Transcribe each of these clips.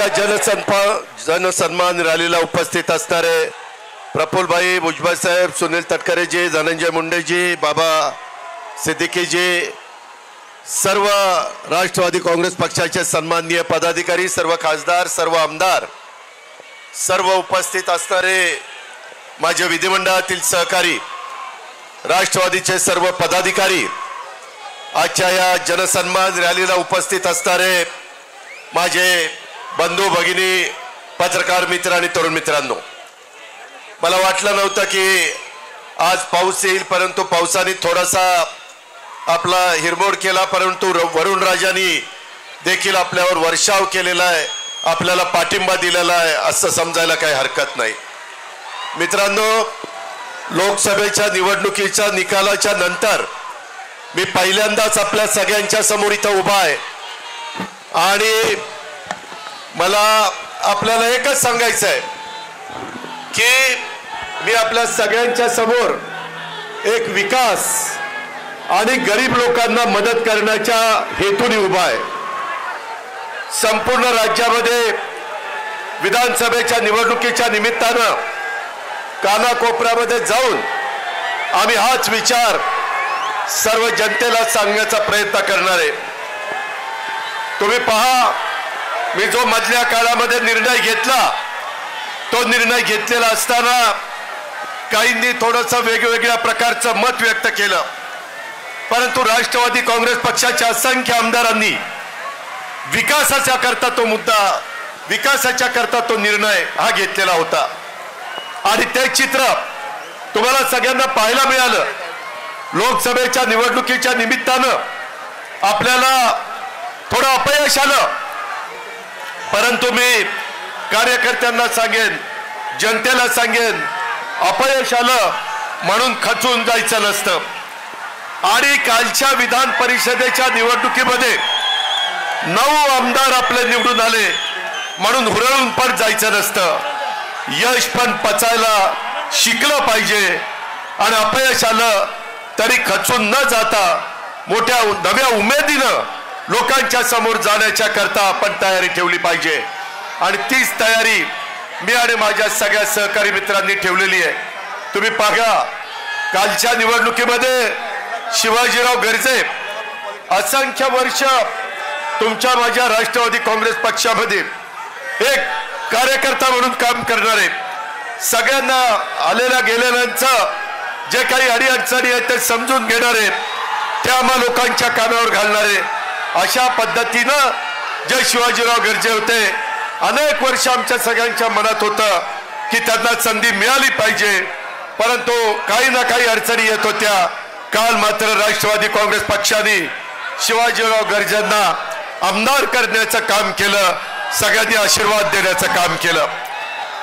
आजच्या जनसन्मान रॅलीला उपस्थित असणारे प्रफुल्लभाई भुजबळ साहेब, सुनील तटकरेजी, धनंजय मुंडेजी, बाबा सिद्दीकीजी, सर्व राष्ट्रवादी काँग्रेस पक्षाचे सन्माननीय पदाधिकारी, सर्व खासदार, सर्व आमदार, सर्व उपस्थित असणारे माझे विधिमंडळातील सहकारी, राष्ट्रवादीचे सर्व पदाधिकारी, आजच्या या जनसन्मान रॅलीला उपस्थित असणारे माझे बंधू भगिनी, पत्रकार मित्र आणि तरुण मित्रांनो, मला वाटलं नव्हतं की आज पाऊस येईल, परंतु पावसाने थोडासा आपला हिरमोड केला, परंतु वरुण राजांनी देखील आपल्यावर वर्षाव केलेला आहे, आपल्याला पाठिंबा दिलेला आहे असं समजायला काही हरकत नाही. मित्रांनो, लोकसभेच्या निवडणुकीच्या निकालाच्या नंतर मी पहिल्यांदाच आपल्या सगळ्यांच्या समोर इथं उभा आहे आणि मला आपल्याला एकच सांगायचं आहे की मी आपल्या सगळ्यांच्या समोर एक विकास आणि गरीब लोकांना मदत करण्याच्या हेतूने उभा आहे. संपूर्ण राज्यामध्ये विधानसभेच्या निवडणुकीच्या निमित्तानं कानाकोपऱ्यामध्ये जाऊन आम्ही हाच विचार सर्व जनतेला सांगण्याचा प्रयत्न करणार आहे. तुम्ही पहा, मी जो मधल्या काळामध्ये निर्णय घेतला तो निर्णय घेतलेला असताना काहींनी थोडंसं वेगवेगळ्या प्रकारचं मत व्यक्त केलं, परंतु राष्ट्रवादी काँग्रेस पक्षाच्या असंख्य आमदारांनी विकासाच्या करता तो मुद्दा, विकासाच्या करता तो निर्णय हा घेतलेला होता आणि ते चित्र तुम्हाला सगळ्यांना पाहायला मिळालं. लोकसभेच्या निवडणुकीच्या निमित्तानं आपल्याला थोडं अपयश आलं, परंतु मी कार्यकर्त्यांना सांगेन, जनतेला सांगेन, अपयश आलं म्हणून खचून जायचं नसतं आणि कालच्या विधान परिषदेच्या निवडणुकीमध्ये 9 आमदार आपले निवडून आले म्हणून हुरळून पण जायचं नसतं. यश पण पचायला शिकलं पाहिजे आणि अपयश आलं तरी खचून न जाता मोठ्या नव्या उमेदीनं लोकांच्या समोर जाण्याच्या करता आपण तयारी ठेवली पाहिजे आणि तीच तयारी मी आणि माझ्या सगळ्या सहकारी मित्रांनी ठेवलेली आहे. तुम्ही बघा, कालच्या निवडणुकीमध्ये शिवाजीराव गर्जे असंख्य वर्ष तुमच्या माझ्या राष्ट्रवादी काँग्रेस पक्षामध्ये एक कार्यकर्ता म्हणून काम करणारे, सगळ्यांना आलेल्या गेलेल्यांचं जे काही अडीअडचणी आहेत ते समजून घेणारे, त्या आम्हा लोकांच्या कानावर घालणारे, अशा पद्धतीनं जे शिवाजीराव गर्जे होते, अनेक वर्ष आमच्या सगळ्यांच्या मनात होतं की त्यांना संधी मिळाली पाहिजे, परंतु काही ना काही अडचणी येत होत्या. काल मात्र राष्ट्रवादी काँग्रेस पक्षाने शिवाजीराव गर्जेंना आमदार करण्याचं काम केलं, सगळ्यांनी आशीर्वाद देण्याचं काम केलं.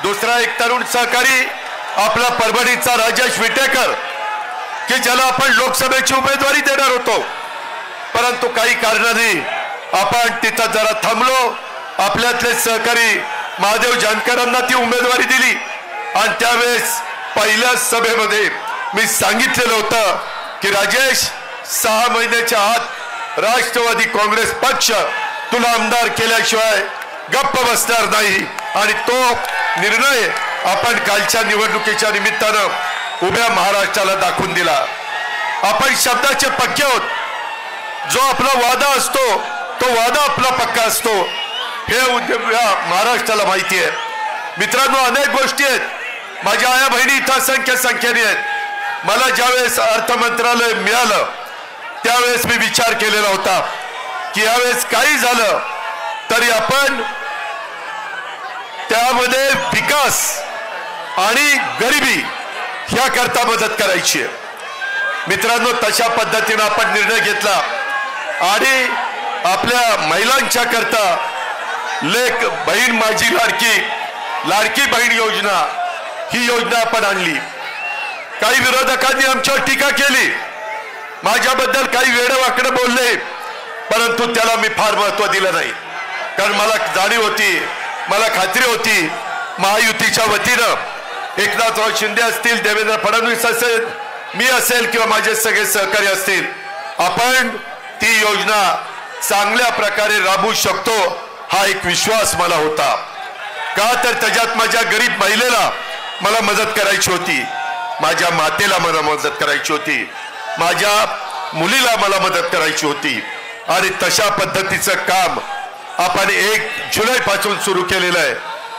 दुसरा एक तरुण सहकारी आपला परभणीचा राजेश विटेकर, की ज्याला आपण लोकसभेची उमेदवारी देणार होतो, परंतु काही कारणाने आपण तिथं जरा थांबलो. आपल्यातले सहकारी महादेव जानकरांना ती उमेदवारी दिली आणि त्यावेळेस पहिल्या सभेमध्ये मी सांगितलेलं होतं की राजेश, 6 महिन्याच्या आत राष्ट्रवादी काँग्रेस पक्ष तुला आमदार केल्याशिवाय गप्प बसणार नाही आणि तो निर्णय आपण कालच्या निवडणुकीच्या निमित्तानं उभ्या महाराष्ट्राला दाखवून दिला. आपण शब्दाचे पक्के आहोत. जो आपला वादा असतो तो वादा आपला पक्का असतो, हे महाराष्ट्राला माहिती आहे. मित्रांनो, अनेक गोष्टी आहेत. माझ्या आया बहिणी इथं असंख्य संख्येने आहेत. मला ज्यावेळेस अर्थ मंत्रालय मिळालं त्यावेळेस मी विचार केलेला होता की यावेळेस काही झालं तरी आपण त्यामध्ये विकास आणि गरिबी ह्या करता मदत करायची आहे. मित्रांनो, तशा पद्धतीने आपण निर्णय घेतला आणि आपल्या महिलांच्या करता लेक बहीण माझी लाडकी बहीण योजना ही योजना आपण आणली. काही विरोधकांनी आमच्यावर टीका केली, माझ्याबद्दल काही वेडवाकडे बोलले, परंतु त्याला मी फार महत्त्व दिलं नाही, कारण मला जाणीव होती, मला खात्री होती महायुतीच्या वतीनं एकनाथराव शिंदे असतील, देवेंद्र फडणवीस असेल, मी असेल किंवा माझे सगळे सहकारी असतील, आपण ती योजना चांगल्या प्रकारे राबवू शकतो हा एक विश्वास मला होता. का तर त्याच्यात माझ्या गरीब महिलेला मला मदत करायची होती, माझ्या मातेला मला मदत करायची होती, माझ्या मुलीला मला मदत करायची होती. आणि तशा पद्धतीचं काम आपण 1 जुलैपासून सुरू केलेलं आहे.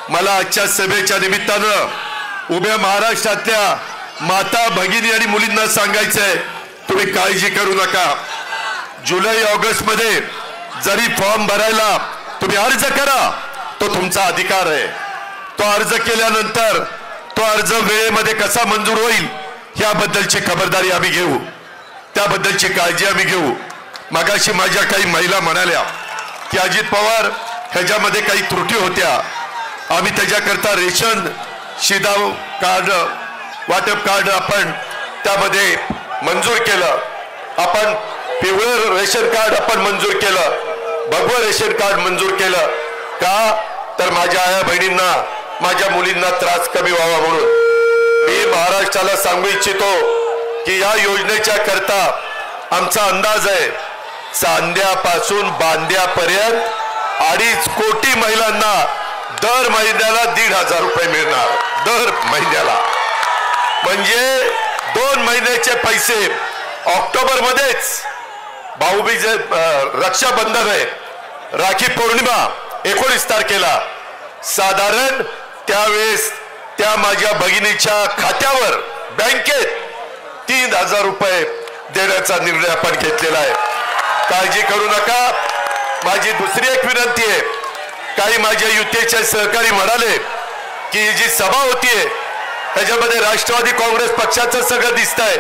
मला आजच्या सभेच्या निमित्तानं उभ्या महाराष्ट्रातल्या माता भगिनी आणि मुलींना सांगायचंय, तुम्ही काळजी करू नका. जुलै ऑगस्ट मध्ये जरी फॉर्म भरायला तुम्ही अर्ज करा, तो तुमचा अधिकार आहे. तो अर्ज केल्यानंतर तो अर्ज वेळेमध्ये कसा मंजूर होईल याबद्दलची खबरदारी आम्ही घेऊ, त्याबद्दलची काळजी आम्ही घेऊ. मगाशी माझ्या काही महिला म्हणाल्या की अजित पवार ह्याच्यामध्ये काही त्रुटी होत्या, आम्ही त्याच्याकरता रेशन शिधा कार्ड वाटप कार्ड आपण त्यामध्ये मंजूर केलं, आपण पिवळं रेशन कार्ड आपण मंजूर केलं, भगवं रेशन कार्ड मंजूर केलं. का तर माझ्या आया बहिणींना माझ्या मुलींना त्रास कमी व्हावा म्हणून. मी महाराष्ट्राला सांगू इच्छितो की या योजनेच्या करता आमचा अंदाज आहे चांद्यापासून बांद्यापर्यंत 2.5 कोटी महिलांना दर महिन्याला 1,500 रुपये मिळणार. दर महिन्याला म्हणजे 2 महिन्याचे पैसे. ऑक्टोबर मध्येच भाऊबीज रक्षाबंधन आहे, राखी पौर्णिमा 19 तारखेला, साधारण त्यावेळेस त्या माझ्या भगिनीच्या खात्यावर बँकेत 3,000 रुपये देण्याचा निर्णय आपण घेतलेला आहे. काळजी करू नका. माझी दुसरी एक विनंती आहे, काही माझ्या युतीचे सहकारी म्हणाले की जी सभा होतीये त्याच्यामध्ये राष्ट्रवादी काँग्रेस पक्षाचं सगळं दिसतंय,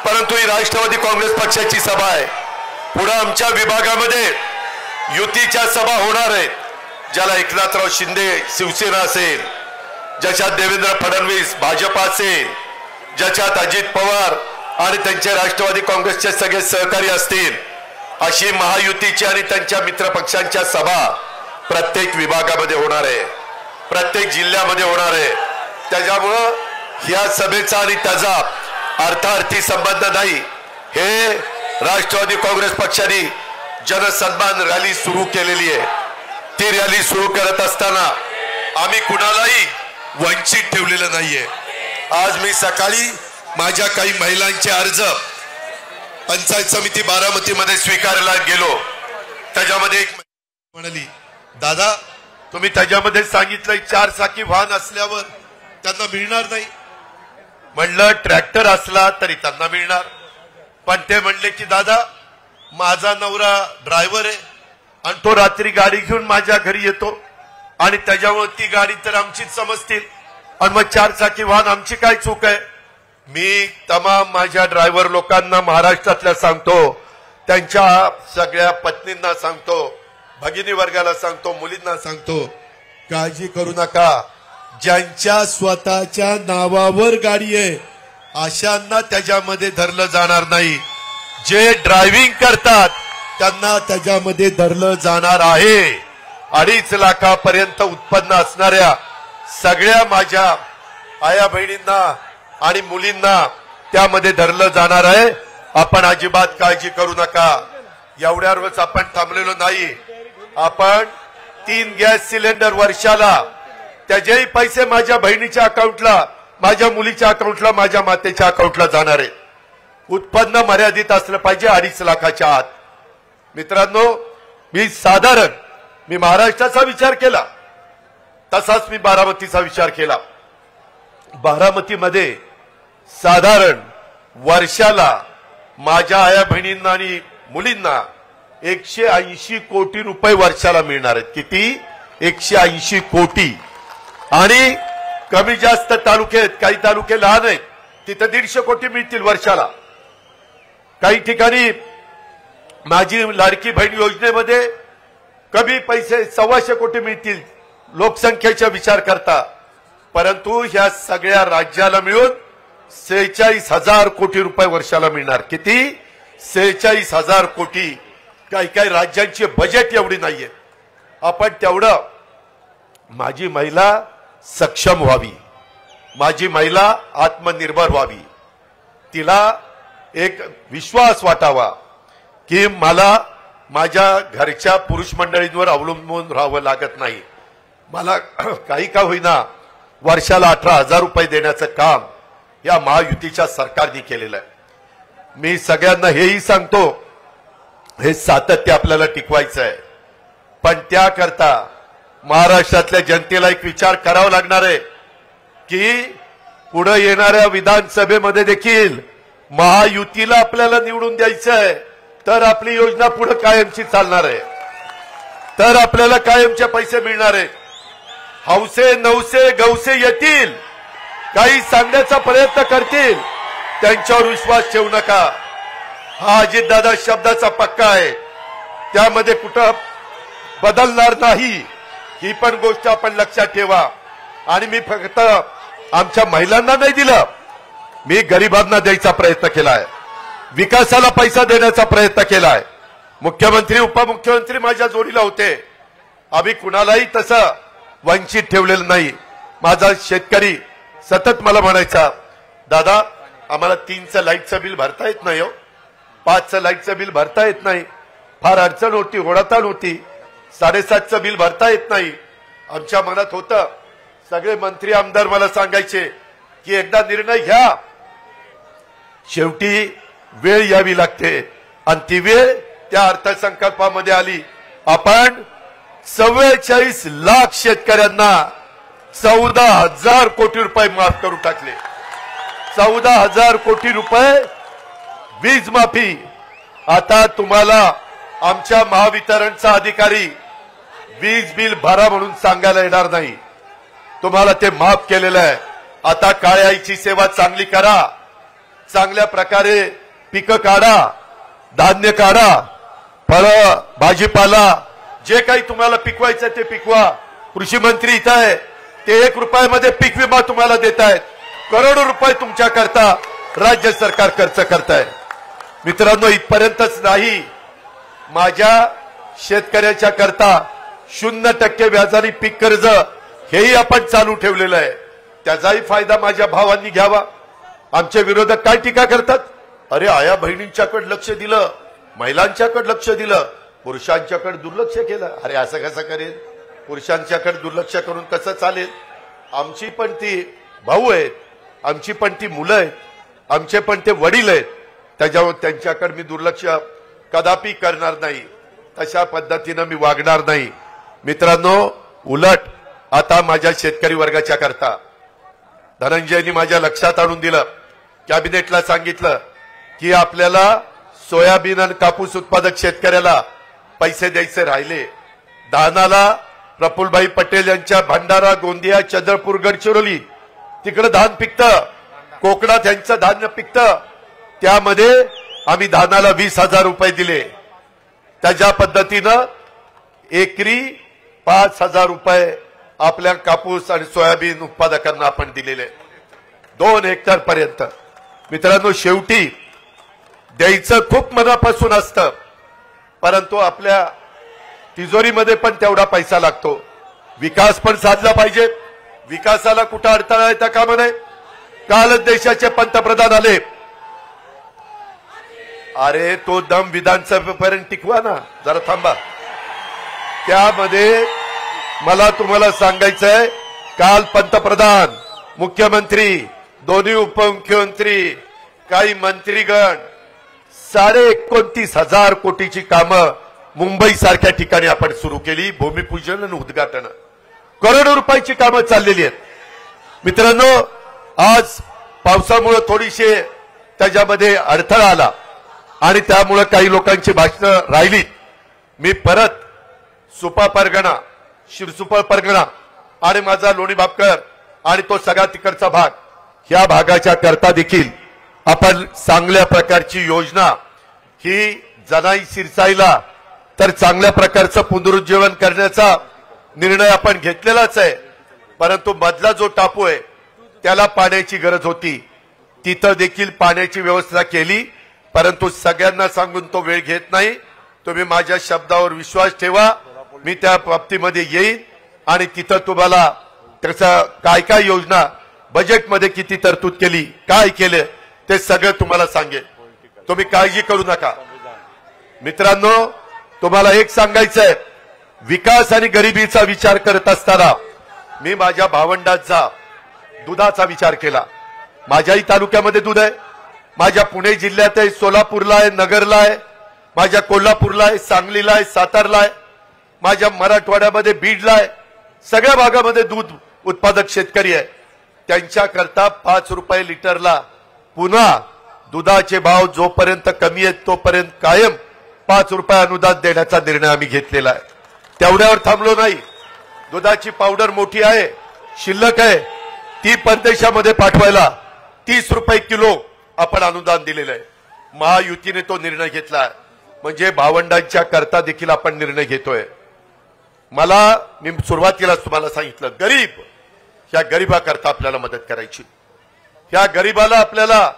परंतु ही राष्ट्रवादी काँग्रेस पक्षाची सभा आहे. पुढे आमच्या विभागामध्ये युतीच्या सभा होणार आहेत, ज्याला एकनाथराव शिंदे शिवसेना असेल, ज्याच्यात देवेंद्र फडणवीस भाजप असेल, ज्याच्यात अजित पवार आणि त्यांचे राष्ट्रवादी काँग्रेसचे सगळे सहकारी असतील, अशी महायुतीची आणि त्यांच्या मित्र पक्षांच्या सभा प्रत्येक विभागामध्ये होणार आहे, प्रत्येक जिल्ह्यामध्ये होणार आहे. त्याच्यामुळं या सभेचा आणि त्याचा अर्थार्थी संबंध नाही. हे राष्ट्रवादी काँग्रेस पक्षाने जनसन्मान रॅली सुरू केलेली आहे. ती रॅली सुरू करत असताना आम्ही कुणालाही वंचित ठेवलेलं नाहीये. आज मी सकाळी माझ्या काही महिलांचे अर्ज पंचायत समिती बारामतीमध्ये स्वीकारायला गेलो. त्याच्यामध्ये एक म्हणाली, दादा तुम्ही त्याच्यामध्ये सांगितलं 4 चाकी वाहन असल्यावर त्यांना मिळणार नाही. म्हणलं ट्रॅक्टर असला तरी त्यांना मिळणार. पण ते म्हणले की दादा माझा नवरा ड्रायव्हर आहे आणि तो रात्री गाडी घेऊन माझ्या घरी येतो आणि त्याच्यामुळे ती गाडी तर आमचीच समजतील आणि मग 4 चाकी वाहन आमची काय चूक आहे. मी तमाम माझ्या ड्रायव्हर लोकांना महाराष्ट्रातल्या सांगतो, त्यांच्या सगळ्या पत्नींना सांगतो, भगिनी वर्गाला सांगतो, मुलींना सांगतो, काळजी करू नका. ज्यांच्या स्वतःच्या नावावर गाडी आहे अशांना त्याच्यामध्ये धरलं जाणार नाही. जे ड्रायव्हिंग करतात त्यांना त्याच्यामध्ये धरलं जाणार आहे. 2.5 लाखापर्यंत उत्पन्न असणाऱ्या सगळ्या माझ्या आया बहिणींना आणि मुलींना त्यामध्ये धरलं जाणार आहे. आपण अजिबात काळजी करू नका. एवढ्यावरच आपण थांबलेलो नाही. आपण 3 गॅस सिलेंडर वर्षाला, त्याचेही पैसे माझ्या बहिणीच्या अकाउंटला, माझ्या मुलीच्या अकाउंटला, माझ्या मातेच्या अकाउंटला जाणार आहे. उत्पन्न मर्यादित असलं पाहिजे 2.5 लाखाच्या आत. मित्रांनो, मी महाराष्ट्राचा विचार केला तसाच मी बारामतीचा विचार केला. बारामतीमध्ये साधारण वर्षाला माझ्या आया बहिणींना आणि मुलींना 180 कोटी रुपये वर्षाला मिळणार आहेत. किती? 180 कोटी. आणि कमी जास्त तालुके आहेत, काही तालुके लहान आहेत, तिथे 150 कोटी मिळतील वर्षाला. काही ठिकाणी माझी लाडकी बहीण योजनेमध्ये कमी पैसे 125 कोटी मिळतील लोकसंख्येचा विचार करता. परंतु ह्या सगळ्या राज्याला मिळून 46,000 कोटी रुपये वर्षाला मिळणार. किती? 46,000 कोटी. काही काही राज्यांची बजेट एवढी नाहीये. आपण तेवढं माझी महिला सक्षम व्हावी, माझी महिला आत्मनिर्भर व्हावी, तिला एक विश्वास वाटावा की मला माझ्या घरच्या पुरुष मंडळींवर अवलंबून राहावं लागत नाही. मला काही का होईना वर्षाला 18,000 रुपये देण्याचं काम या महायुतीच्या सरकारने केलेलं आहे. मी सगळ्यांना हेही सांगतो, हे सातत्य आपल्याला टिकवायचं आहे, पण त्याकरता महाराष्ट्रातल्या जनतेला एक विचार करावा लागणार आहे की पुढे येणाऱ्या विधानसभेमध्ये देखील महायुतीला आपल्याला निवडून द्यायचं आहे, तर आपली योजना पुढे कायमची चालणार आहे, तर आपल्याला कायमचे पैसे मिळणार आहेत. हौसे नवसे गवसे येतील, काही सांगण्याचा प्रयत्न करतील, त्यांच्यावर विश्वास ठेवू नका. हा अजितदादा शब्दाचा पक्का आहे, त्यामध्ये कुठं बदलणार नाही, ही पण गोष्ट आपण लक्षात ठेवा. आणि मी फक्त आमच्या महिलांना नाही दिलं, मी गरिबांना द्यायचा प्रयत्न केलाय, विकासाला पैसा देण्याचा प्रयत्न केलाय. मुख्यमंत्री उपमुख्यमंत्री माझ्या जोडीला होते, आम्ही कुणालाही तसं वंचित ठेवलेलं नाही. माझा शेतकरी सतत मला म्हणायचा, दादा आम्हाला 3चं लाईटचं बिल भरता येत नाही, 5चं लाईटचं बिल भरता येत नाही, फार अडचण होती, ओढाताण होती, 7.5चं बिल भरता येत नाही. आमच्या मनात होतं, सगळे मंत्री आमदार मला सांगायचे की एकदा निर्णय घ्या, शेवटी वेळ यावी लागते, आणि ती वेळ त्या अर्थसंकल्पामध्ये आली. आपण 44 लाख शेतकऱ्यांना 14,000 कोटी रुपये माफ करून टाकले. 14,000 कोटी रुपये वीज माफी. आता तुम्हाला आमच्या महावितरणचा अधिकारी वीज बिल भरा म्हणून सांगायला येणार नाही, तुम्हाला ते माफ केलेलं आहे. आता काळ्या आईची सेवा चांगली करा, चांगल्या प्रकारे पिकं काढा, धान्य काढा, फळं भाजीपाला जे काही तुम्हाला पिकवायचं ते पिकवा. कृषी मंत्री इथं आहे, ते 1 रुपयामध्ये पीक विमा तुम्हाला देत आहेत. करोडो रुपये तुमच्याकरता राज्य सरकार खर्च करताय. मित्रांनो, इथपर्यंतच नाही, माझ्या शेतकऱ्याच्या करता 0% व्याजाने पीक कर्ज हेही आपण चालू ठेवलेलं आहे. त्याचाही फायदा माझ्या भावांनी घ्यावा. आमचे विरोधक काय टीका करतात, अरे आया बहिणींच्याकडे लक्ष दिलं, महिलांच्याकडे लक्ष दिलं, पुरुषांच्याकडे दुर्लक्ष केलं. अरे असं कसं करेल, पुरुषांच्याकडे दुर्लक्ष करून कसं चालेल? आमची पण ती भाऊ आहेत, आमची पण ती मुलं आहेत, आमचे पण ते वडील आहेत, त्याच्यावर त्यांच्याकडे मी दुर्लक्ष कदापि करणार नाही, तशा पद्धतीनं मी वागणार नाही. मित्रांनो, उलट आता माझ्या शेतकरी वर्गाच्या करता धनंजयनी माझ्या लक्षात आणून दिलं, कॅबिनेटला सांगितलं की आपल्याला सोयाबीन आणि कापूस उत्पादक शेतकऱ्याला पैसे द्यायचे राहिले. धानाला प्रफुल्लभाई पटेल यांच्या भंडारा, गोंदिया, चंद्रपूर, गडचिरोली तिकडे धान पिकतं, कोकणात यांचं धान्य पिकतं, त्यामध्ये आम्ही धानाला 20,000 रुपये दिले. त्याच्या पद्धतीनं एकरी 5,000 रुपये आपल्या कापूस आणि सोयाबीन उत्पादकांना आपण दिलेले 2 हेक्टर पर्यंत. मित्रांनो, शेवटी द्यायचं खूप मनापासून असतं, परंतु आपल्या तिजोरीमध्ये पण तेवढा पैसा लागतो. विकास पण साधला पाहिजे, विकासाला कुठं अडथळा येता कामा नये. कालच देशाचे पंतप्रधान आले, अरे तो दम विधानसभेपर्यंत टिकवा ना, जरा थांबा. त्यामध्ये मला तुम्हाला सांगायचंय, काल पंतप्रधान, मुख्यमंत्री, दोन्ही उपमुख्यमंत्री, काही मंत्रीगण 29,500 कोटीची कामं मुंबई सारख्या ठिकाणी आपण सुरू केली. भूमिपूजन आणि उद्घाटन, करोडो रुपयाची कामं चाललेली आहेत. मित्रांनो, आज पावसामुळे थोडीशी त्याच्यामध्ये अडथळा आला आणि त्यामुळे काही लोकांची भाषणं राहिली. मी परत सुपा परगणा, शिरसुपा परगणा आणि माझा लोणी भापकर आणि तो सगळा तिकडचा भाग, ह्या भागाच्या करता देखील आपण चांगल्या प्रकारची योजना ही जनाई सिरसाईला तर चांगल्या प्रकारचं पुनरुज्जीवन करण्याचा निर्णय आपण घेतलेलाच आहे. परंतु मधला जो टापू आहे त्याला पाण्याची गरज होती, तिथं देखील पाण्याची व्यवस्था केली. परंतु सगळ्यांना सांगून तो वेळ घेत नाही. तुम्ही माझ्या शब्दावर विश्वास ठेवा, मी त्या बाबतीमध्ये येईन आणि तिथं तुम्हाला त्याचा काय काय योजना, बजेटमध्ये किती तरतूद केली, काय केलं ते सगळं तुम्हाला सांगेन. तुम्ही काळजी करू नका. मित्रांनो, तुम्हाला एक सांगायचंय, विकास आणि गरिबीचा विचार करत असताना मी माझ्या भावंडांचा दुधाचा विचार केला. माझ्याही तालुक्यामध्ये दूध आहे, माझ्या पुणे जिल्ह्यात आहे, सोलापूरला आहे, नगरला आहे, माझ्या कोल्हापूरला आहे, सांगलीला आहे, सातारला आहे, माझ्या मराठवाड्यामध्ये बीडला आहे. सगळ्या भागामध्ये दूध उत्पादक शेतकरी आहे. त्यांच्याकरता 5 रुपये लिटरला पुन्हा दुधाचे भाव जोपर्यंत कमी आहेत तोपर्यंत कायम 5 रुपये अनुदान देण्याचा निर्णय आम्ही घेतलेला आहे. तेवढ्यावर थांबलो नाही. दुधाची पावडर मोठी आहे, शिल्लक आहे, ती परदेशामध्ये पाठवायला 30 रुपये किलो आपण अनुदान दिलेलं आहे. महायुतीने तो निर्णय घेतला, म्हणजे भावंडांच्या करता देखील आपण निर्णय घेतोय. मी सुरुवातीलाच तुम्हाला सांगितलं, गरीब, ह्या गरीबाकरता आपल्याला मदत करायची. ह्या गरीबाला आपल्याला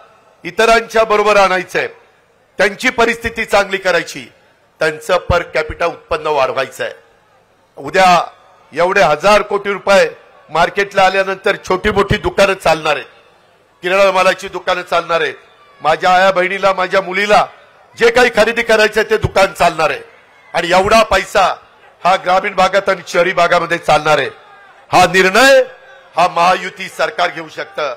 इतरांच्या बरोबर आणायचंय, त्यांची परिस्थिती चांगली करायची, त्यांचं पर कॅपिटा उत्पन्न वाढवायचं आहे. उद्या एवढे 1000 कोटी रुपये मार्केटला आल्यानंतर छोटी मोठी दुकानं चालणार आहेत, किराणा मालाची दुकानं चालणार आहेत, माझ्या आया बहिणीला, माझ्या मुलीला जे काही खरेदी करायचं ते दुकान चालणार आहे. आणि एवढा पैसा हा ग्रामीण भागात आणि शहरी भागामध्ये चालणार आहे. हा निर्णय हा महायुती सरकार घेऊ शकतं.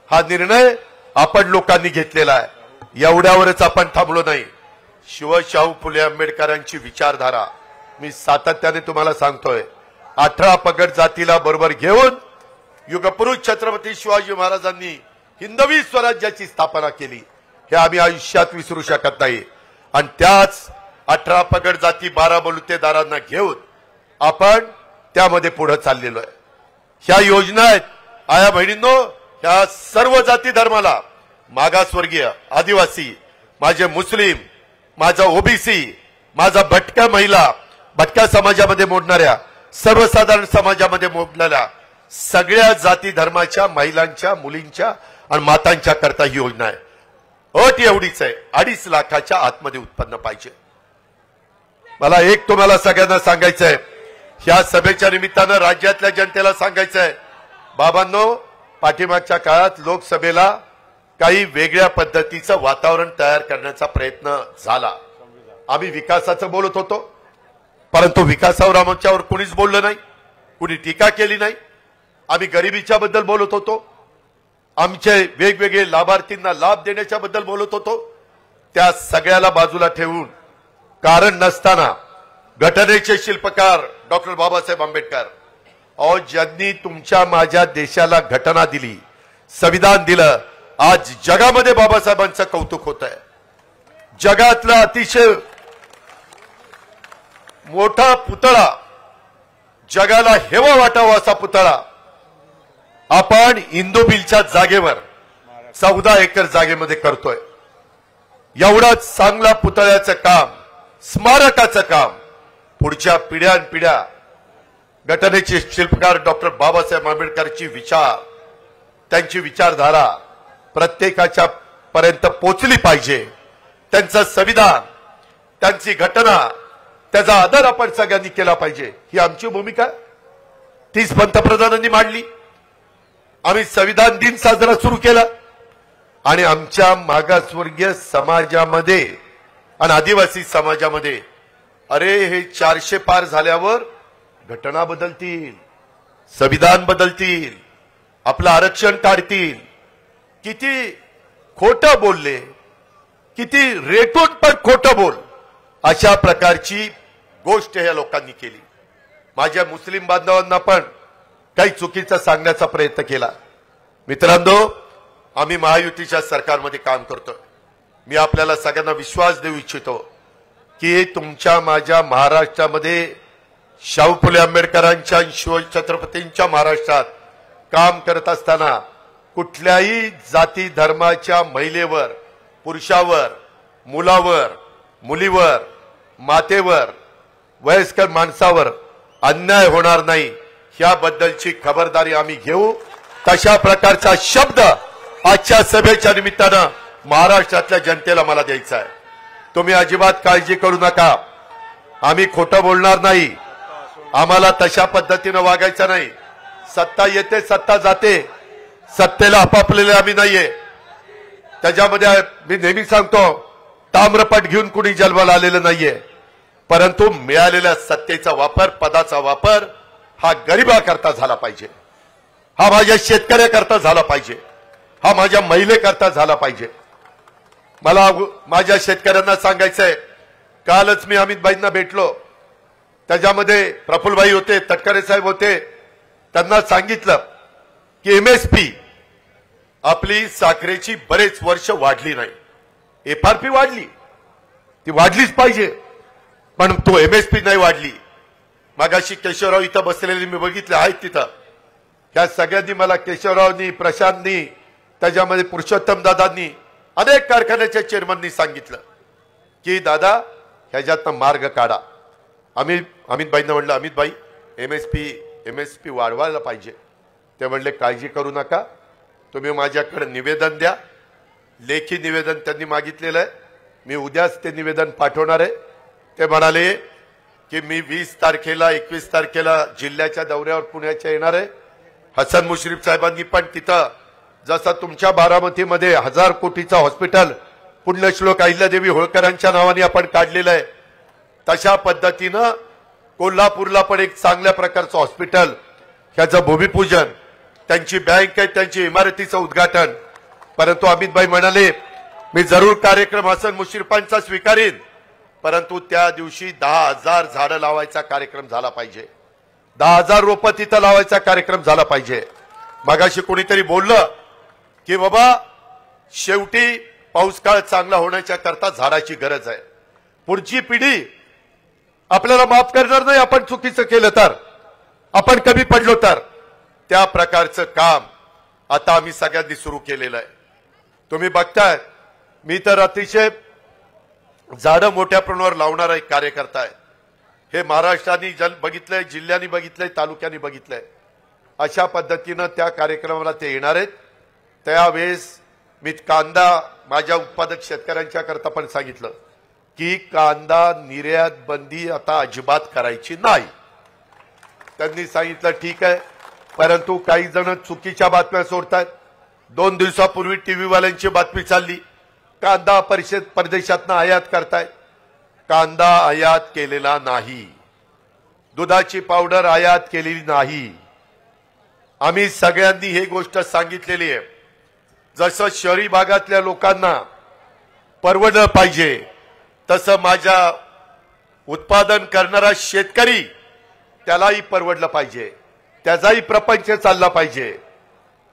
हा निर्णय आपण लोकांनी घेतलेला आहे. एवढ्यावरच आपण थांबलो नाही. शाहू फुले आंबेडकरांची विचारधारा मी सातत्याने तुम्हाला सांगतोय. 18 पगड जातीला बरोबर घेऊन युगपुरुष छत्रपती शिवाजी महाराजांनी हिंदवी स्वराज्याची स्थापना केली, हे आम्ही आयुष्यात विसरू शकत नाही. आणि त्याच 18 पगड जाती 12 बलुतेदारांना घेऊन आपण त्यामध्ये पुढे चाललेलो आहे. ह्या योजना आहेत आया बहिणींनो, ह्या सर्व जाती धर्माला, मागासवर्गीय, आदिवासी, माझे मुस्लिम, माझा ओबीसी, माझा भटक्या महिला, भटक्या समाजामध्ये मोडणाऱ्या, सर्वसाधारण समाजामध्ये मोडणाऱ्या सगळ्या जाती धर्माच्या महिलांच्या, मुलींच्या आणि मातांच्या करता ही योजना आहे. अट एवढीच आहे, 2.5 लाखाच्या आतमध्ये उत्पन्न पाहिजे. मला एक तुम्हाला सगळ्यांना सांगायचं आहे, ह्या सभेच्या निमित्तानं राज्यातल्या जनतेला सांगायचं आहे, बाबांनो, पाठीमागच्या काळात लोकसभेला काही वेगळ्या पद्धतीचं वातावरण तयार करण्याचा प्रयत्न झाला. आम्ही विकासाचं बोलत होतो, परंतु विकासावर आमच्यावर कुणीच बोललं नाही, कुणी टीका केली नाही. आम्ही गरिबीच्या बद्दल बोलत होतो, आमचे वेगवेगळे लाभार्थींना लाभ देण्याच्या बद्दल बोलत होतो. त्या सगळ्याला बाजूला ठेवून कारण नसताना घटनेचे शिल्पकार डॉक्टर बाबासाहेब आंबेडकर, ज्यांनी तुमच्या माझ्या देशाला घटना दिली, संविधान दिलं, आज जगामध्ये बाबासाहेबांचं कौतुक होत आहे. जगातला अतिशय मोठा पुतळा, जगाला हेवा वाटावा असा पुतळा आपण इंदुमिलच्या जागेवर 14 एकर जागेमध्ये करतोय. एवढाच चांगला पुतळ्याचं काम, स्मारकाचं काम पुढच्या पिढ्यानपिढ्या घटनेचे शिल्पकार डॉक्टर बाबासाहेब आंबेडकरची विचार, त्यांची विचारधारा प्रत्येकाच्या पर्यंत पोचली पाहिजे. त्यांचं संविधान, त्यांची घटना, त्याचा आदर आपण सगळ्यांनी केला पाहिजे, ही आमची भूमिका. तीच पंतप्रधानांनी मांडली. आम्ही संविधान दिन साजरा सुरू केला आणि आमच्या मागासवर्गीय समाजामध्ये आणि आदिवासी समाजामध्ये, अरे हे 400 पार झाल्यावर घटना बदलतील, संविधान बदलतील, आपलं आरक्षण काढतील. किती खोटं बोलले, किती रेटून पण खोटं बोल, अशा प्रकारची गोष्ट ह्या लोकांनी केली. माझ्या मुस्लिम बांधवांना पण काही चुकीचं सांगण्याचा प्रयत्न केला. मित्रांनो, आम्ही महायुतीच्या सरकारमध्ये काम करतोय. मी आपल्याला सगळ्यांना विश्वास देऊ इच्छितो की तुमच्या माझ्या महाराष्ट्रामध्ये शाहू फुले आंबेडकरांच्या शिवछत्रपतींच्या महाराष्ट्रात काम करत असताना कुठल्याही जाती धर्माच्या महिलेवर, पुरुषावर, मुलावर, मुलीवर, मातेवर, वयस्कर माणसावर अन्याय होणार नाही, याबद्दलची खबरदारी आम्ही घेऊ. तशा प्रकारचा शब्द आजच्या सभेच्या निमित्तानं महाराष्ट्रातल्या जनतेला मला द्यायचा आहे. तुम्ही अजिबात काळजी करू नका, आम्ही खोटं बोलणार नाही. आम्हाला तशा पद्धतीनं वागायचं नाही. सत्ता येते, सत्ता जाते, सत्तेला आपापलेले आम्ही नाहीये. त्याच्यामध्ये मी नेहमी सांगतो, ताम्रपट घेऊन कुणी जन्माला आलेलं नाहीये. परंतु मिळालेल्या सत्तेचा वापर, पदाचा वापर हा गरिबाकरता झाला पाहिजे, हा माझ्या शेतकऱ्याकरता झाला पाहिजे, हा माझ्या महिलेकरता झाला पाहिजे. मला माझ्या शेतकऱ्यांना सांगायचंय, कालच मी अमितभाईंना भेटलो, त्याच्यामध्ये प्रफुल्लभाई होते, तटकरे साहेब होते. त्यांना सांगितलं की एमएसपी आपली साखरेची बरेच वर्ष वाढली नाही, एफआरपी वाढली, ती वाढलीच पाहिजे, पण तो एमएसपी नाही वाढली. मागाशी केशवराव इथं बसलेले मी बघितले आहेत तिथं, ह्या सगळ्यांनी मला, केशवरावनी, प्रशांतनी, त्याच्यामध्ये पुरुषोत्तम दादांनी, अनेक कारखान्याच्या चेअरमननी सांगितलं की दादा ह्याच्यातनं मार्ग काढा. अमितभाईंना म्हणलं, अमितभाई एमएसपी वाढवायला पाहिजे. ते म्हणले काळजी करू नका, तुम्ही माझ्याकडे निवेदन द्या. लेखी निवेदन त्यांनी मागितलेलं आहे, मी उद्याच ते निवेदन पाठवणार आहे. ते म्हणाले की मी 20 तारखेला 21 तारखेला जिल्ह्याच्या दौऱ्यावर पुण्याच्या येणार आहे. हसन मुश्रीफ साहेबांनी पण तिथं जसं तुमच्या बारामतीमध्ये 1000 कोटीचं हॉस्पिटल पुण्यश्लोक अहिल्यादेवी होळकरांच्या नावाने आपण काढलेलं आहे, तशा पद्धतीनं कोल्हापूरला पण एक चांगल्या प्रकारचं हॉस्पिटल, ह्याचं भूमिपूजन, त्यांची बँक आहे, त्यांची इमारतीचं उद्घाटन. परंतु अमितभाई म्हणाले मी जरूर कार्यक्रम हसन मुश्रीफांचा स्वीकारेन, परंतु त्या दिवशी 10,000 झाडं लावायचा कार्यक्रम झाला पाहिजे, 10,000 रोपं तिथं लावायचा कार्यक्रम झाला पाहिजे. मगाशी कोणीतरी बोललं की बाबा शेवटी पाऊस काळ चांगला होण्याच्या करता झाडाची गरज आहे. पुढची पिढी आपल्याला माफ करणार नाही आपण चुकीचं केलं तर, आपण कमी पडलो तर. त्या प्रकारचं काम आता आम्ही सगळ्यांनी सुरू केलेलं आहे. तुम्ही बघताय, मी तर अतिशय झाडं मोठ्या प्रमाणावर लावणारा एक कार्यकर्ता आहे. हे महाराष्ट्राने बघितलंय, जिल्ह्यांनी बघितलंय, तालुक्यांनी बघितलंय. अशा पद्धतीनं त्या कार्यक्रमाला ते येणार आहेत. त्यावेळेस मी कांदा माझ्या उत्पादक शेतकऱ्यांच्या करता पण सांगितलं की कांदा निर्यात बंदी आता अजिबात करायची नाही. त्यांनी सांगितलं ठीक आहे, परंतु काही जण चुकीच्या बातम्या सोडतात. 2 दिवसापूर्वी टीव्हीवाल्यांची बातमी चालली, कांदा परदेशातनं आयात करतायत. कांदा आयात केलेला नाही, दुधाची पावडर आयात केलेली नाही. आम्ही सगळ्यांनी ही गोष्ट सांगितलेली आहे. जसं शहरी भागातल्या लोकांना परवडलं पाहिजे, तसं माझ्या उत्पादन करणारा शेतकरी त्यालाही परवडलं पाहिजे, त्याचाही प्रपंच चालला पाहिजे,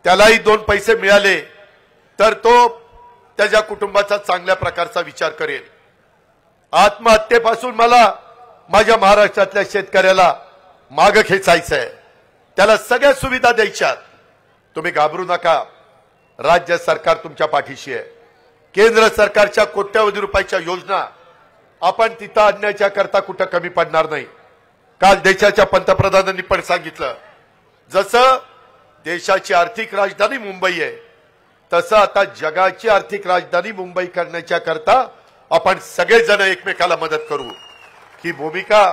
त्यालाही 2 पैसे मिळाले तर तो त्याच्या कुटुंबाचा चांगल्या प्रकारचा विचार करेल. आत्महत्येपासून मला माझ्या महाराष्ट्रातल्या शेतकऱ्याला मागं खेचायचं आहे, त्याला सगळ्या सुविधा द्यायच्यात. तुम्ही घाबरू नका, राज्य सरकार तुमच्या पाठीशी आहे. केंद्र सरकारच्या कोट्यवधी रुपयाच्या योजना आपण तिथं आणण्याच्या करता कुठं कमी पडणार नाही. काल देशाच्या पंतप्रधानांनी पण सांगितलं, जसं देशाची आर्थिक राजधानी मुंबई आहे, तसं आता जगाची आर्थिक राजधानी मुंबई करण्याच्या करता आपण सगळेजण एकमेकाला मदत करू, ही भूमिका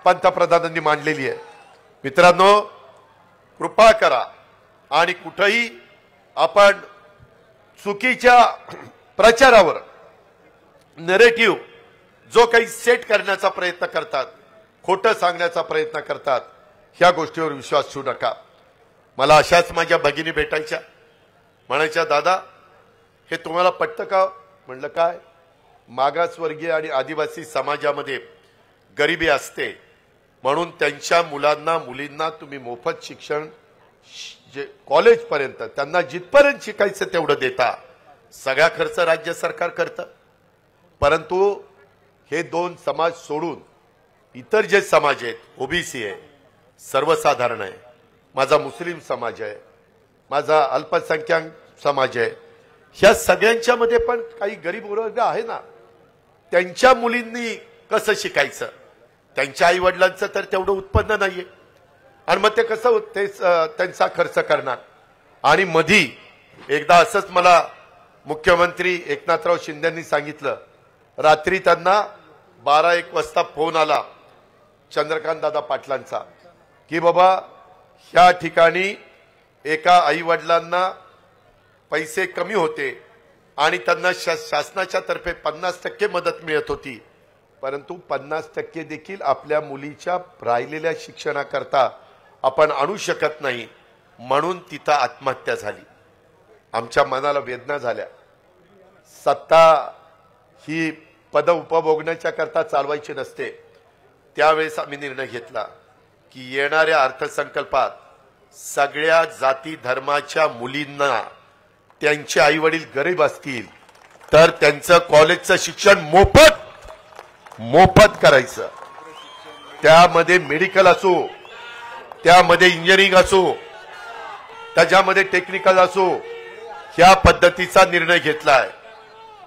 पंतप्रधानांनी मांडलेली आहे. मित्रांनो, कृपा करा आणि कुठेही आपण चुकीच्या प्रचारावर, नरेटिव्ह जो काही सेट करण्याचा प्रयत्न करतात, खोटं सांगण्याचा प्रयत्न करतात, ह्या गोष्टीवर विश्वास ठेवू नका. मला अशाच माझ्या भगिनी भेटायच्या, म्हणायच्या दादा हे तुम्हाला पटतं का? म्हणलं काय, मागासवर्गीय आणि आदिवासी समाजामध्ये गरिबी असते म्हणून त्यांच्या मुलांना मुलींना तुम्ही मोफत शिक्षण जे कॉलेजपर्यंत त्यांना जिथपर्यंत शिकायचं तेवढं देता, सगळा खर्च राज्य सरकार करतं. परंतु हे 2 समाज सोडून इतर जे समाज आहेत, ओबीसी आहे, सर्वसाधारण आहे, माझा मुस्लिम समाज आहे, माझा अल्पसंख्याक समाज आहे, ह्या सगळ्यांच्या मध्ये पण काही गरीब वर्ग आहे ना, त्यांच्या मुलींनी कसं शिकायचं? त्यांच्या आई वडिलांचं तर तेवढं उत्पन्न नाहीये, आणि मग ते कसं त्यांचा खर्च करणार? आणि मधी एकदा असंच मला मुख्यमंत्री एकनाथराव शिंदेंनी सांगितलं, रात्री त्यांना 12-1 वाजता फोन आला चंद्रकांत दादा पाटलांचा की बाबा ह्या ठिकाणी एका आई वडिलांना पैसे कमी होते आणि त्यांना शासनाच्या तर्फे 50% मदत मिळत होती, परंतु 50% देखील आपल्या मुलीच्या राहिलेल्या शिक्षणाकरता आपण आणू शकत नाही, म्हणून तिथं आत्महत्या झाली. आमच्या मनाला वेदना झाल्या. सत्ता ही पद उपभोगण्याच्या करता चालवायची नसते. त्यावेळेस आम्ही निर्णय घेतला की येणाऱ्या अर्थसंकल्पात सगळ्या जाती धर्माच्या मुलींना त्यांचे आई वडील गरीब असतील तर त्यांचं कॉलेजचं शिक्षण मोफत करायचं. त्यामध्ये मेडिकल असो, त्यामध्ये इंजिनिअरिंग असो, त्याच्यामध्ये टेक्निकल असो, ह्या पद्धतीचा निर्णय घेतलाय.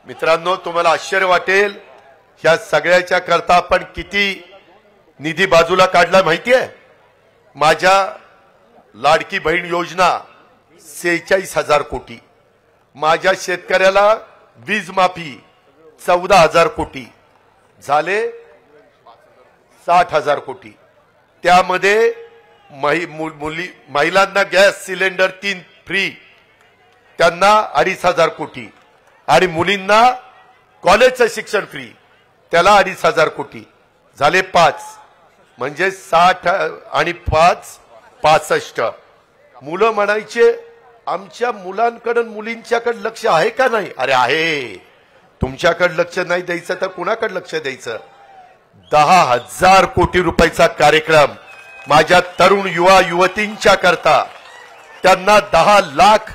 मित्रांनो, तुम्हाला आश्चर्य वाटेल ह्या सगळ्याच्या करता आपण किती निधी बाजूला काढला माहितीये. माझ्या लाडकी बहीण योजना 46,000 कोटी, माझ्या शेतकऱ्याला वीज माफी 14,000 कोटी झाले, 60,000 कोटी. त्यामध्ये महिलांना गॅस सिलेंडर 3 फ्री, त्यांना 2,500 कोटी, आणि मुलींना कॉलेजचं शिक्षण फ्री, त्याला 2,500 कोटी झाले 5. म्हणजे 60 आणि 5 65. मुलं म्हणायचे आमच्या मुलांकडे मुलींच्याकडे लक्ष आहे का नाही. अरे आहे. तुमच्याकडे लक्ष नाही द्यायचं तर कुणाकडे लक्ष द्यायचं. 10,000 कोटी रुपयाचा कार्यक्रम माझ्या तरुण युवा युवतींच्या करता, त्यांना 10 लाख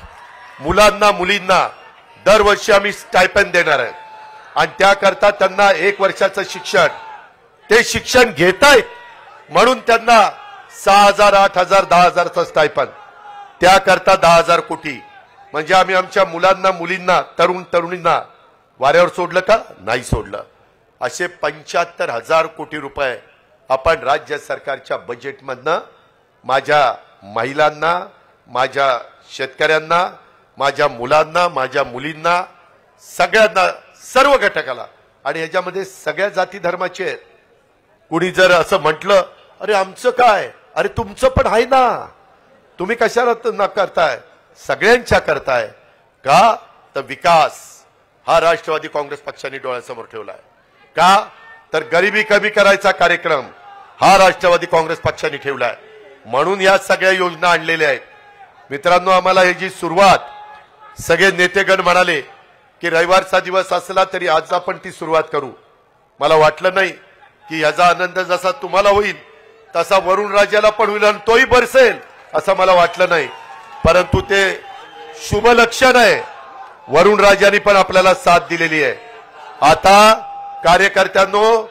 मुलांना मुलींना दरवर्षी आम्ही स्टायपेंड देणार आहे. आणि त्याकरता त्यांना 1 वर्षाचं शिक्षण, ते शिक्षण घेतायत म्हणून त्यांना 6,000 8,000 10,000चं स्टायपेंड, त्याकरता 10,000 कोटी. म्हणजे आम्ही आमच्या मुलांना मुलींना तरुण तरुणींना वाऱ्यावर सोडलं का. नाही सोडलं. असे 75,000 कोटी रुपये आपण राज्य सरकारच्या बजेटमधनं माझ्या महिलांना, माझ्या शेतकऱ्यांना, माझ्या मुलांना, माझ्या मुलींना, सगळ्यांना, सर्व घटकाला, आणि ह्याच्यामध्ये सगळ्या जाती धर्माचे आहेत. कुणी जर असं म्हटलं अरे आमचं काय, अरे तुमचं पण आहे ना, तुम्ही कशाला न करताय, सगळ्यांच्या करताय का. तर विकास हा राष्ट्रवादी काँग्रेस पक्षाने डोळ्यासमोर ठेवलाय. का तर गरिबी कमी करायचा कार्यक्रम हा राष्ट्रवादी काँग्रेस पक्षाने ठेवलाय, म्हणून या सगळ्या योजना आणलेल्या आहेत. मित्रांनो, आम्हाला ह्याची सुरुवात सगळे नेतेगण म्हणाले की रविवारचा दिवस असला तरी आज आपण ती सुरुवात करू. मला वाटलं नाही की ह्याचा आनंद जसा तुम्हाला होईल तसा वरुण राजाला पण होईल आणि तोही बरसेल असं मला वाटलं नाही. परंतु ते शुभ लक्षण आहे. वरुण राजाने पण आपल्याला साथ दिलेली आहे. आता कार्यकर्त्यांनो,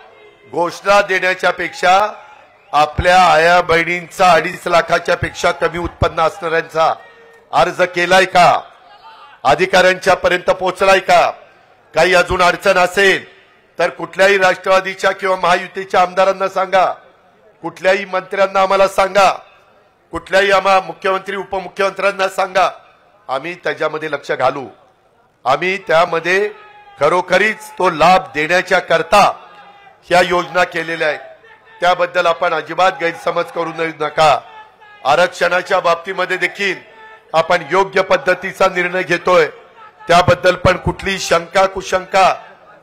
घोषणा देण्याच्या पेक्षा आपल्या आया बहिणींचा 2.5 लाखाच्या पेक्षा कमी उत्पन्न असणाऱ्यांचा अर्ज केलाय का, अधिकाऱ्यांच्या पर्यंत पोहोचलाय का. काही अजून अडचण असेल तर कुठल्याही राष्ट्रवादीच्या किंवा महायुतीच्या आमदारांना सांगा, कुठल्याही मंत्र्यांना आम्हाला सांगा, कुठल्याही आम्हा मुख्यमंत्री उपमुख्यमंत्र्यांना सांगा. आम्ही त्याच्यामध्ये लक्ष घालू. आम्ही त्यामध्ये खरोखरीच तो लाभ देण्याच्या करता ह्या योजना केलेल्या आहेत. त्याबद्दल आपण अजिबात गैरसमज करू नका. आरक्षणाच्या बाबतीमध्ये देखील आपण योग्य पद्धतीचा निर्णय घेतोय. त्याबद्दल पण कुठलीही शंका कुशंका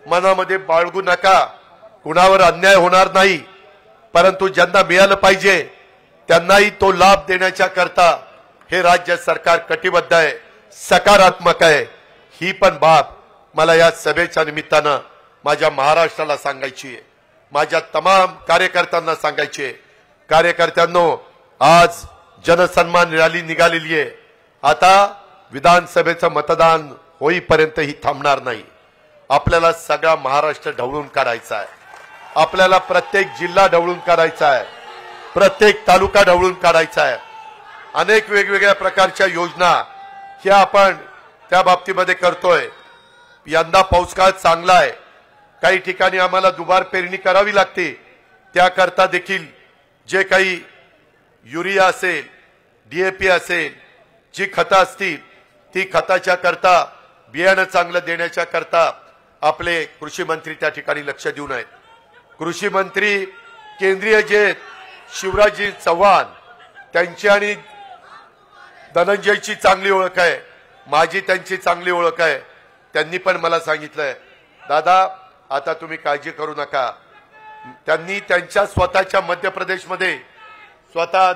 मनामध्ये बाळगू नका. कुणावर अन्याय होणार नाही, परंतु ज्यांना मिळालं पाहिजे त्यांनाही तो लाभ देण्याच्या करता हे राज्य सरकार कटिबद्ध आहे, सकारात्मक आहे. ही पण बाब मला या सभेच्या निमित्तानं माझ्या महाराष्ट्राला सांगायची आहे, माझ्या तमाम कार्यकर्त्यांना सांगायची आहे. कार्यकर्त्यांनो, आज जनसन्मान रॅली निघालेली आहे. आता विधानसभेचं मतदान होईपर्यंत ही थांबणार नाही. आपल्याला सगळा महाराष्ट्र ढवळून काढायचा आहे. आपल्याला प्रत्येक जिल्हा ढवळून काढायचा आहे, प्रत्येक तालुका ढवळून काढायचा आहे. अनेक वेगवेगळ्या प्रकारच्या योजना ह्या आपण त्या बाबतीमध्ये करतोय. यंदा पाऊस काळ चांगला आहे. काही ठिकाणी आम्हाला दुबार पेरणी करावी लागते. त्याकरता देखील जे काही युरिया असेल, डीएपी असेल, जी खतं असतील ती खताच्या करता, बियाणं चांगलं देण्याच्या करता आपले कृषी मंत्री त्या ठिकाणी लक्ष देऊन आहेत. कृषी मंत्री केंद्रीय जे शिवराजजी चव्हाण, त्यांची आणि धनंजयची चांगली ओळख आहे, माझी त्यांची चांगली ओळख आहे. त्यांनी पण मला सांगितलंय, दादा आता तुम्ही काळजी करू नका, त्यांनी त्यांच्या स्वतःच्या मध्य प्रदेशमध्ये स्वतः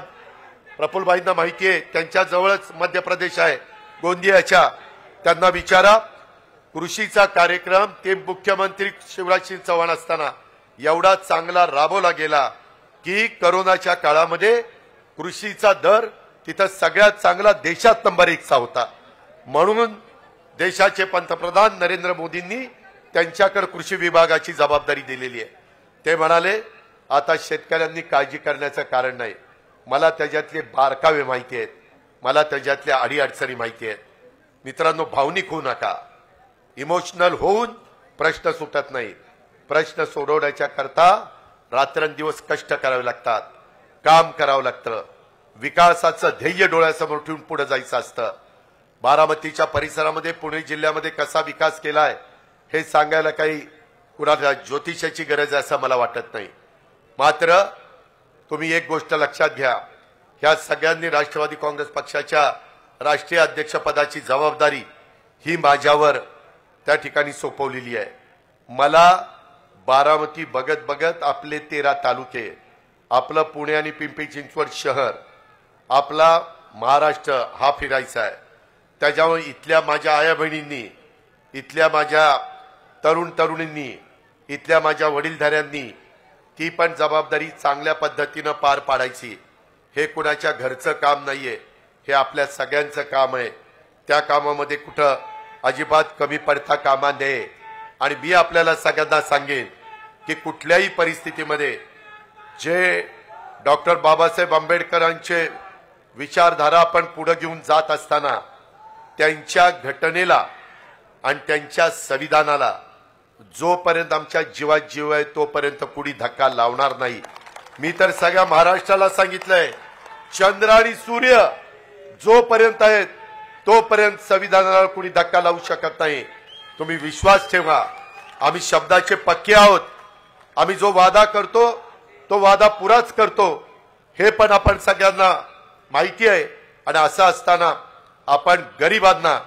प्रफुल्लभाईंना माहिती आहे, त्यांच्या जवळच मध्य प्रदेश आहे गोंदियाच्या, त्यांना विचारा कृषीचा कार्यक्रम ते मुख्यमंत्री शिवराज सिंग चौहान असताना एवढा चांगला राबवला गेला की कोरोनाच्या काळामध्ये कृषीचा दर तिथं सगळ्यात चांगला देशात नंबर 1 चा होता। म्हणून देशाचे पंतप्रधान नरेंद्र मोदींनी त्यांच्याकडे कृषी विभागाची जबाबदारी दिलेली आहे। ते म्हणाले आता शेतकऱ्यांनी काळजी करण्याचं कारण नाही, मला त्याच्यातले बारकावे माहिती आहेत, मला त्याच्यातल्या अडीअडचणी माहिती आहेत। मित्रांनो, भावनिक होऊ नका, इमोशनल होऊन प्रश्न सुटत नाही। प्रश्न सोडवण्याच्या करता रात्रंदिवस कष्ट करावे लागतात, काम करावं लागतं, विकासाचं ध्येय डोळ्यासमोर ठेवून पुढे जायचं असतं। बारामतीच्या परिसरामध्ये पुणे जिल्ह्यामध्ये कसा विकास केलाय हे सांगायला काही कुणाला ज्योतिषाची गरज आहे असं मला वाटत नाही। मात्र तुम्ही एक गोष्ट लक्षात घ्या, ह्या सगळ्यांनी राष्ट्रवादी काँग्रेस पक्षाच्या राष्ट्रीय अध्यक्षपदाची जबाबदारी ही माझ्यावर त्या ठिकाणी सोपवलेली आहे। मला बारामती बघत बघत आपले 13 तालुके, आपलं पुणे आणि पिंपरी चिंचवड शहर, आपला महाराष्ट्र हा फिरायचा आहे। त्याच्यामुळे इथल्या माझ्या आया बहिणींनी, इथल्या माझ्या तरुण तरुणींनी, इथल्या माझ्या वडीलधाऱ्यांनी ती पण जबाबदारी चांगल्या पद्धतीनं पार पाडायची। हे कुणाच्या घरचं काम नाहीये, हे आपल्या सगळ्यांचं काम आहे। त्या कामामध्ये कुठं अजिबात कमी पडता कामा नये। आणि मी आपल्याला सगळ्यांना सांगेन की कुठल्याही परिस्थितीमध्ये जे डॉक्टर बाबासाहेब आंबेडकरांचे विचारधारा आपण पुढे घेऊन जात असताना त्यांच्या घटनेला आणि त्यांच्या संविधानाला जोपर्यंत आमच्या जीवात जीव आहे तोपर्यंत कुणी धक्का लावणार नाही। मी तर सगळ्या महाराष्ट्राला सांगितलंय, चंद्र आणि सूर्य जोपर्यंत आहेत तोपर्यंत संविधानाला कुणी धक्का लावू शकत नाही। तुम्ही विश्वास ठेवा, आम्ही शब्दाचे पक्के आहोत। आम्ही जो वादा करतो तो वादा पुराच करतो, हे पण आपण सगळ्यांना माहिती आहे। आणि असं असताना आपण गरिबांना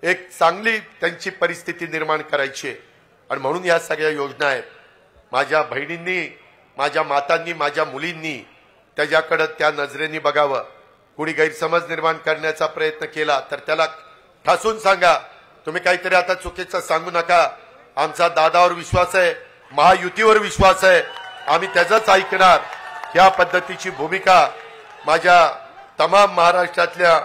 एक चांगली त्यांची परिस्थिती निर्माण करायची आणि म्हणून या सगळ्या योजना आहेत। माझ्या बहिणींनी, माझ्या मातांनी, माझ्या मुलींनी त्याच्याकडे त्या नजरेने बघावं। कुणी गैरसमज निर्माण करण्याचा प्रयत्न केला तर त्याला ठासून सांगा, तुम्ही काहीतरी आता चुकीचं सांगू नका, आमचा दादावर विश्वास आहे, महायुतीवर विश्वास आहे, आम्ही त्याचंच ऐकणार। या पद्धतीची भूमिका माझ्या तमाम महाराष्ट्रातल्या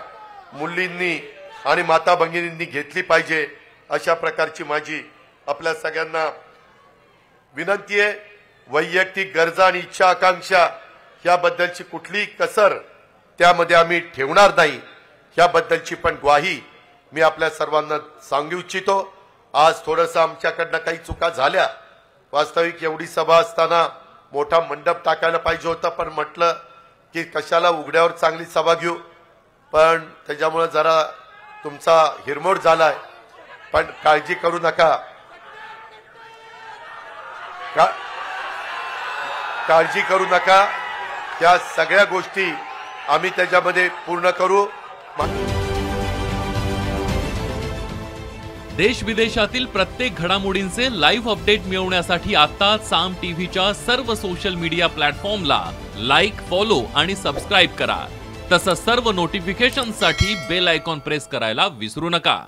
मुलींनी आणि माता भगिनींनी घेतली पाहिजे, अशा प्रकारची माझी आपल्या सगळ्यांना विनंती आहे। वैयक्तिक गरजा आणि इच्छा आकांक्षा याबद्दलची कुठलीही कसर त्यामध्ये आम्ही ठेवणार नाही, याबद्दलची पण ग्वाही मी आपल्या सर्वांना सांगू इच्छितो। आज थोडंसं आमच्याकडनं काही चुका झाल्या, वास्तविक एवढी सभा असताना मोठा मंडप टाकायला पाहिजे होता, पण म्हटलं की कशाला उघड्यावर चांगली सभा घेऊ, पण त्याच्यामुळे जरा तुमचा हिरमोड झालाय। पण काळजी करू नका, काळजी करू नका, त्या सगळ्या गोष्टी आम्ही त्याच्यामध्ये पूर्ण करू। देश विदेशातील प्रत्येक घडामोडींचे लाईव्ह अपडेट मिळवण्यासाठी आता साम टीव्हीच्या सर्व सोशल मीडिया प्लॅटफॉर्मला लाईक, फॉलो आणि सबस्क्राईब करा। तसंच सर्व नोटिफिकेशनसाठी बेल आयकॉन प्रेस करायला विसरू नका।